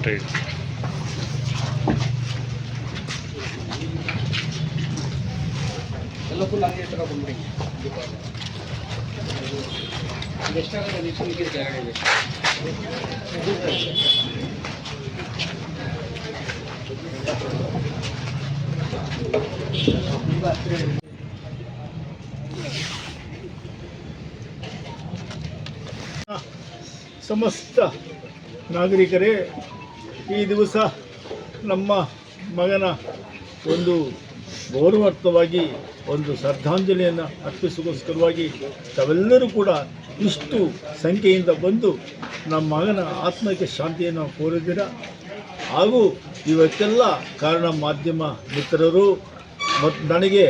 ಕರೆಕ್ಟಾಗಿ ಎಲ್ಲ ಫುಲ್ ಹಂಗೆ ಎತ್ತರ ಬಂದ್ಬಿಡಿ. ಎಷ್ಟಾಗುತ್ತೆ ನಿಮಗೆ ಜಾಗ ಇದೆ. ಸಮಸ್ತ ನಾಗರಿಕರೇ, ಈ ದಿವಸ ನಮ್ಮ ಮಗನ ಒಂದು ಗೌರವಾರ್ಥವಾಗಿ ಒಂದು ಶ್ರದ್ಧಾಂಜಲಿಯನ್ನು ಅರ್ಪಿಸೋಸ್ಕರವಾಗಿ ತಾವೆಲ್ಲರೂ ಕೂಡ ಇಷ್ಟು ಸಂಖ್ಯೆಯಿಂದ ಬಂದು ನಮ್ಮ ಮಗನ ಆತ್ಮಕ್ಕೆ ಶಾಂತಿಯನ್ನು ಕೋರಿದ್ದೀರ. ಹಾಗೂ ಇವತ್ತೆಲ್ಲ ಕಾರಣ ಮಾಧ್ಯಮ ಮಿತ್ರರು ಮತ್ತು ನನಗೆ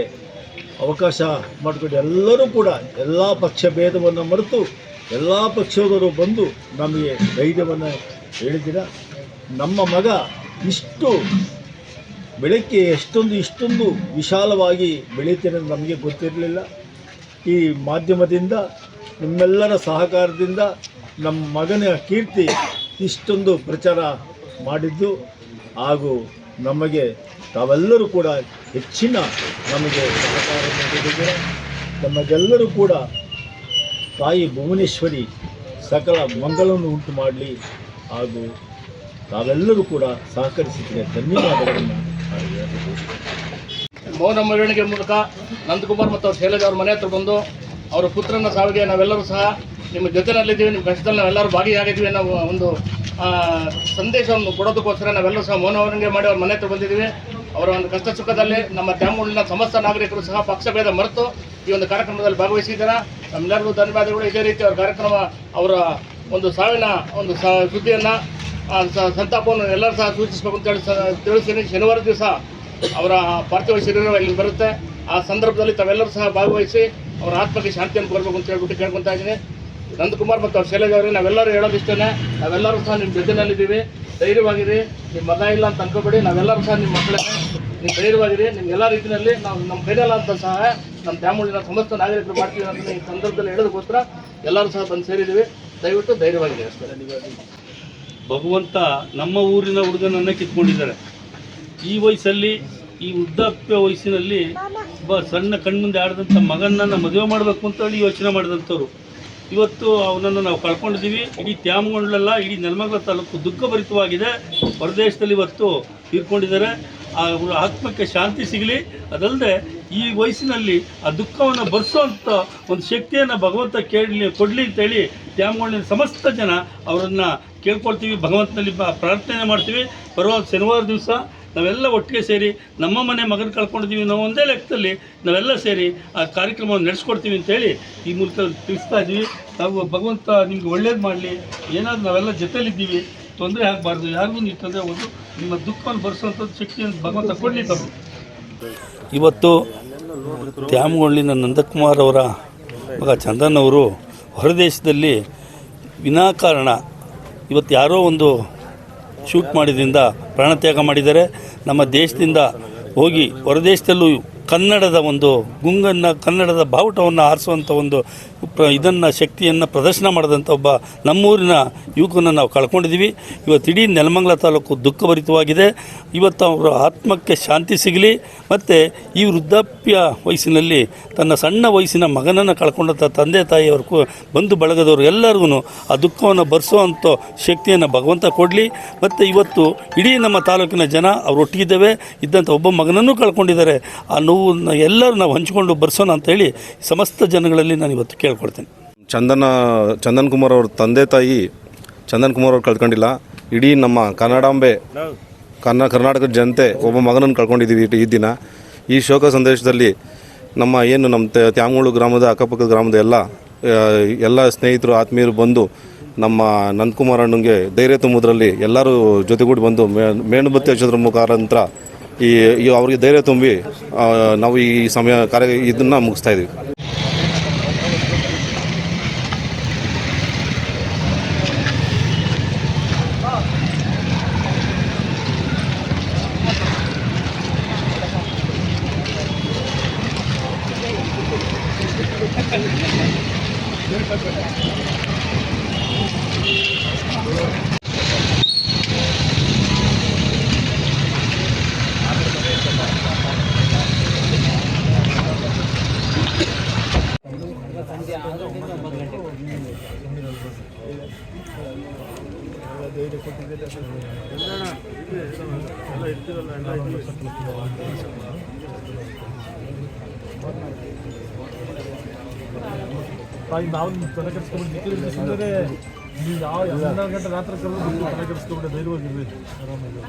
ಅವಕಾಶ ಮಾಡಿಕೊಟ್ಟು ಎಲ್ಲರೂ ಕೂಡ ಎಲ್ಲ ಪಕ್ಷ ಭೇದವನ್ನು ಮರೆತು ಎಲ್ಲ ಪಕ್ಷದವರು ಬಂದು ನಮಗೆ ಧೈರ್ಯವನ್ನು ಹೇಳಿದ್ದೀರ. ನಮ್ಮ ಮಗ ಇಷ್ಟು ಬೆಳಗ್ಗೆ ಇಷ್ಟೊಂದು ವಿಶಾಲವಾಗಿ ಬೆಳೀತೇನೆ ನಮಗೆ ಗೊತ್ತಿರಲಿಲ್ಲ. ಈ ಮಾಧ್ಯಮದಿಂದ ನಿಮ್ಮೆಲ್ಲರ ಸಹಕಾರದಿಂದ ನಮ್ಮ ಮಗನ ಕೀರ್ತಿ ಇಷ್ಟೊಂದು ಪ್ರಚಾರ ಮಾಡಿದ್ದು, ಹಾಗೂ ನಮಗೆ ತಾವೆಲ್ಲರೂ ಕೂಡ ಹೆಚ್ಚಿನ ನಮಗೆ ಸಹಕಾರ ನೀಡಿದ್ದೀರ. ನಮಗೆಲ್ಲರೂ ಕೂಡ ತಾಯಿ ಭುವನೇಶ್ವರಿ ಸಕಲ ಮಂಗಳವನ್ನು ಉಂಟು ಮಾಡಲಿ, ಹಾಗೂ ತಾವೆಲ್ಲರೂ ಕೂಡ ಸಹಕರಿಸಿದರೆ ಧನ್ಯವಾದಗಳನ್ನು ಮೌನ ಮೆರವಣಿಗೆ ಮೂಲಕ ನಂದಕುಮಾರ್ ಮತ್ತು ಅವ್ರ ಶೈಲಜಾ ಅವ್ರ ಮನೆ ಹತ್ರ ಬಂದು ಅವರ ಪುತ್ರನ ಸಾವಿಗೆ ನಾವೆಲ್ಲರೂ ಸಹ ನಿಮ್ಮ ಜೊತೆಯಲ್ಲಿದ್ದೀವಿ, ನಿಮ್ಮ ಕಷ್ಟದಲ್ಲಿ ನಾವೆಲ್ಲರೂ ಭಾಗಿಯಾಗಿದ್ದೀವಿ ಅನ್ನೋ ಒಂದು ಸಂದೇಶವನ್ನು ಕೊಡೋದಕ್ಕೋಸ್ಕರ ನಾವೆಲ್ಲರೂ ಸಹ ಮೌನ ಮೆರವಣಿಗೆ ಮಾಡಿ ಅವ್ರ ಮನೆ ಹತ್ರ ಬಂದಿದ್ದೀವಿ. ಅವರ ಒಂದು ಕಷ್ಟ ಸುಖದಲ್ಲಿ ನಮ್ಮ ತ್ಯಾಮೂರಿನ ಸಮಸ್ತ ನಾಗರಿಕರು ಸಹ ಪಕ್ಷಭೇದ ಮರೆತು ಈ ಒಂದು ಕಾರ್ಯಕ್ರಮದಲ್ಲಿ ಭಾಗವಹಿಸಿದ್ದಾರೆ. ನಮ್ಮೆಲ್ಲರಿಗೂ ಧನ್ಯವಾದಗಳು. ಇದೇ ರೀತಿ ಅವರ ಕಾರ್ಯಕ್ರಮ, ಅವರ ಒಂದು ಸಾವಿನ ಒಂದು ಸುದ್ದಿಯನ್ನು ಸಂತಾಪವನ್ನು ಎಲ್ಲರೂ ಸಹ ಸೂಚಿಸಬೇಕು ಅಂತೇಳಿ ತಿಳಿಸ್ತೀನಿ. ಶನಿವಾರ ದಿವಸ ಅವರ ಪಾರ್ಥಿವ ಶರೀರ ಇಲ್ಲಿ ಬರುತ್ತೆ. ಆ ಸಂದರ್ಭದಲ್ಲಿ ತಾವೆಲ್ಲರೂ ಸಹ ಭಾಗವಹಿಸಿ ಅವರ ಆತ್ಮಕ್ಕೆ ಶಾಂತಿಯನ್ನು ಕೋರಬೇಕು ಅಂತ ಹೇಳ್ಬಿಟ್ಟು ಕೇಳ್ಕೊತಾ ಇದ್ದೀನಿ. ನಂದಕುಮಾರ್ ಮತ್ತು ಅವ್ರ ಶೈಲಜಾ ಅವರಿಗೆ ನಾವೆಲ್ಲರೂ ಹೇಳೋದಿಷ್ಟೇ, ನಾವೆಲ್ಲರೂ ಸಹ ನಿಮ್ಮ ಜೊತೆಯಲ್ಲಿದ್ದೀವಿ. ಧೈರ್ಯವಾಗಿರಿ, ನಿಮ್ಮ ಮಗ ಇಲ್ಲ ಅಂತ ಅನ್ಕೋಬೇಡಿ. ನಾವೆಲ್ಲರೂ ಸಹ ನಿಮ್ಮ ಮಕ್ಕಳೇ, ನೀವು ಧೈರ್ಯವಾಗಿರಿ. ನಿಮ್ಗೆ ಎಲ್ಲ ರೀತಿಯಲ್ಲಿ ನಾವು ನಮ್ಮ ಕೈಯಲ್ಲ ಅಂತ ಸಹ ನಮ್ಮ ತ್ಯಾಮೂರಿನ ಸಮಸ್ತ ನಾಗರಿಕರು ಮಾಡ್ತೀವಿ ಅಂತ ಈ ಸಂದರ್ಭದಲ್ಲಿ ಹೇಳೋದಕ್ಕೋಸ್ಕರ ಎಲ್ಲರೂ ಸಹ ಬಂದು ಸೇರಿದ್ದೀವಿ. ದಯವಿಟ್ಟು ಧೈರ್ಯವಾಗಿದೆ ಅಷ್ಟೇ. ಭಗವಂತ ನಮ್ಮ ಊರಿನ ಹುಡುಗನನ್ನು ಕಿತ್ಕೊಂಡಿದ್ದಾರೆ. ಈ ವಯಸ್ಸಲ್ಲಿ, ಈ ವೃದ್ಧಾಪ್ಯ ವಯಸ್ಸಿನಲ್ಲಿ ಒಬ್ಬ ಸಣ್ಣ ಕಣ್ಮುಂದೆ ಆಡಿದಂಥ ಮಗನನ್ನು ಮದುವೆ ಮಾಡಬೇಕು ಅಂತೇಳಿ ಯೋಚನೆ ಮಾಡಿದಂಥವ್ರು. ಇವತ್ತು ಅವನನ್ನು ನಾವು ಕಳ್ಕೊಂಡಿದ್ದೀವಿ. ಇಡೀ ತ್ಯಾಮಗೊಂಡಲ್ಲ, ಇಡೀ ನೆಲಮಂಗಲ ತಾಲೂಕು ದುಃಖಭರಿತವಾಗಿದೆ. ಹೊರದೇಶದಲ್ಲಿ ಇವತ್ತು ತೀರ್ಕೊಂಡಿದ್ದಾರೆ. ಅವರ ಆತ್ಮಕ್ಕೆ ಶಾಂತಿ ಸಿಗಲಿ. ಅದಲ್ಲದೆ ಈ ವಯಸ್ಸಿನಲ್ಲಿ ಆ ದುಃಖವನ್ನು ಭರಿಸುವಂಥ ಒಂದು ಶಕ್ತಿಯನ್ನು ಭಗವಂತ ಕೊಡಲಿ ಅಂತೇಳಿ ತ್ಯಾಮಗೊಂಡಿನ ಸಮಸ್ತ ಜನ ಅವರನ್ನು ಕೇಳ್ಕೊಳ್ತೀವಿ. ಭಗವಂತನಲ್ಲಿ ಪ್ರಾರ್ಥನೆ ಮಾಡ್ತೀವಿ. ಬರುವ ಶನಿವಾರ ದಿವಸ ನಾವೆಲ್ಲ ಒಟ್ಟಿಗೆ ಸೇರಿ ನಮ್ಮ ಮನೆ ಮಗನ ಕಳ್ಕೊಂಡಿದ್ದೀವಿ, ನಾವು ಒಂದೇ ಲೆಕ್ಕದಲ್ಲಿ ನಾವೆಲ್ಲ ಸೇರಿ ಆ ಕಾರ್ಯಕ್ರಮವನ್ನು ನಡೆಸ್ಕೊಡ್ತೀವಿ ಅಂತೇಳಿ ಈ ಮೂಲಕ ತಿಳಿಸ್ತಾ ಇದ್ದೀವಿ. ನಾವು ಭಗವಂತ ನಿಮ್ಗೆ ಒಳ್ಳೇದು ಮಾಡಲಿ. ಏನಾದರೂ ನಾವೆಲ್ಲ ಜೊತೆಲಿದ್ದೀವಿ, ತೊಂದರೆ ಆಗಬಾರ್ದು. ಯಾರಿಗೂ ನೀವು ತೊಂದರೆ ಹೋಗೋದು, ನಿಮ್ಮ ದುಃಖವನ್ನು ಭರಿಸುವಂಥದ್ದು ಶಕ್ತಿಯನ್ನು ಭಗವಂತ ಕೊಡಲಿ. ತಮ್ಮ ಇವತ್ತು ತ್ಯಾಮಗೊಂಡಿನ ನಂದಕುಮಾರ್ ಅವರ ಮಗ ಚಂದನ್ ಅವರು ಹೊರದೇಶದಲ್ಲಿ ವಿನಾಕಾರಣ ಇವತ್ತು ಯಾರೋ ಒಂದು ಶೂಟ್ ಮಾಡಿದ್ರಿಂದ ಪ್ರಾಣತ್ಯಾಗ ಮಾಡಿದ್ದಾರೆ. ನಮ್ಮ ದೇಶದಿಂದ ಹೋಗಿ ಹೊರದೇಶದಲ್ಲೂ ಕನ್ನಡದ ಒಂದು ಗುಂಗನ್ನು, ಕನ್ನಡದ ಬಾವುಟವನ್ನು ಆರಿಸುವಂಥ ಒಂದು ಇದನ್ನು ಶಕ್ತಿಯನ್ನು ಪ್ರದರ್ಶನ ಮಾಡಿದಂಥ ಒಬ್ಬ ನಮ್ಮೂರಿನ ಯುವಕನ ನಾವು ಕಳ್ಕೊಂಡಿದ್ದೀವಿ. ಇವತ್ತು ಇಡೀ ನೆಲಮಂಗಲ ತಾಲೂಕು ದುಃಖಭರಿತವಾಗಿದೆ. ಇವತ್ತು ಅವರ ಆತ್ಮಕ್ಕೆ ಶಾಂತಿ ಸಿಗಲಿ. ಮತ್ತು ಈ ವೃದ್ಧಾಪ್ಯ ವಯಸ್ಸಿನಲ್ಲಿ ತನ್ನ ಸಣ್ಣ ವಯಸ್ಸಿನ ಮಗನನ್ನು ಕಳ್ಕೊಂಡಂಥ ತಂದೆ ತಾಯಿಯವರು, ಬಂಧು ಬಳಗದವರು ಎಲ್ಲರಿಗೂ ಆ ದುಃಖವನ್ನು ಭರಿಸುವಂಥ ಶಕ್ತಿಯನ್ನು ಭಗವಂತ ಕೊಡಲಿ. ಮತ್ತು ಇವತ್ತು ಇಡೀ ನಮ್ಮ ತಾಲೂಕಿನ ಜನ ಅವರೊಟ್ಟಿಗಿದ್ದೇವೆ ಇದ್ದಂಥ ಒಬ್ಬ ಮಗನನ್ನು ಕಳ್ಕೊಂಡಿದ್ದಾರೆ. ಆ ನೋವನ್ನು ಎಲ್ಲರೂ ನಾವು ಹಂಚಿಕೊಂಡು ಭರಿಸೋಣ ಅಂತೇಳಿ ಸಮಸ್ತ ಜನಗಳಲ್ಲಿ ನಾನು ಇವತ್ತು ಕೇಳ್ಕೊಳ್ತೇನೆ. ಚಂದನ್ ಕುಮಾರ್ ಅವ್ರ ತಂದೆ ತಾಯಿ ಚಂದನ್ ಕುಮಾರ್ ಅವ್ರು ಕಳ್ಕೊಂಡಿಲ್ಲ. ಇಡೀ ನಮ್ಮ ಕನ್ನಡಾಂಬೆ, ಕರ್ನಾಟಕದ ಜನತೆ ಒಬ್ಬ ಮಗನನ್ನು ಕಳ್ಕೊಂಡಿದ್ದೀವಿ ಈ ದಿನ. ಈ ಶೋಕ ಸಂದೇಶದಲ್ಲಿ ನಮ್ಮ ತ್ಯಾಮೂರು ಗ್ರಾಮದ ಅಕ್ಕಪಕ್ಕದ ಗ್ರಾಮದ ಎಲ್ಲ ಸ್ನೇಹಿತರು, ಆತ್ಮೀಯರು ಬಂದು ನಮ್ಮ ನಂದಕುಮಾರ್ ಅಣ್ಣಂಗೆ ಧೈರ್ಯ ತುಂಬುವುದರಲ್ಲಿ ಎಲ್ಲರೂ ಜೊತೆಗೂಡಿ ಬಂದು ಮೇಣಬತ್ತಿ ಹಚ್ಚೋದ್ರ ಮುಖಾಂತರ ಅವ್ರಿಗೆ ಧೈರ್ಯ ತುಂಬಿ ನಾವು ಈ ಇದನ್ನು ಮುಗಿಸ್ತಾ ಇದ್ದೀವಿ. ಧೈರ್ಯ ಕೊಟ್ಟಿದ್ದೀರಿ. ನಾವು ತಲೆ ಕೆಡಿಸ್ಕೊಂಡ್ರೆ ನೀವು ಯಾವ 12 ಗಂಟೆ ರಾತ್ರಿ ಕರೆದು ತಲೆ ಕೆಡಿಸ್ಕೊಂಡ್ರೆ ಧೈರ್ಯವಾಗಿರ್ಬೇಕು ಆರಾಮಾಗಿ.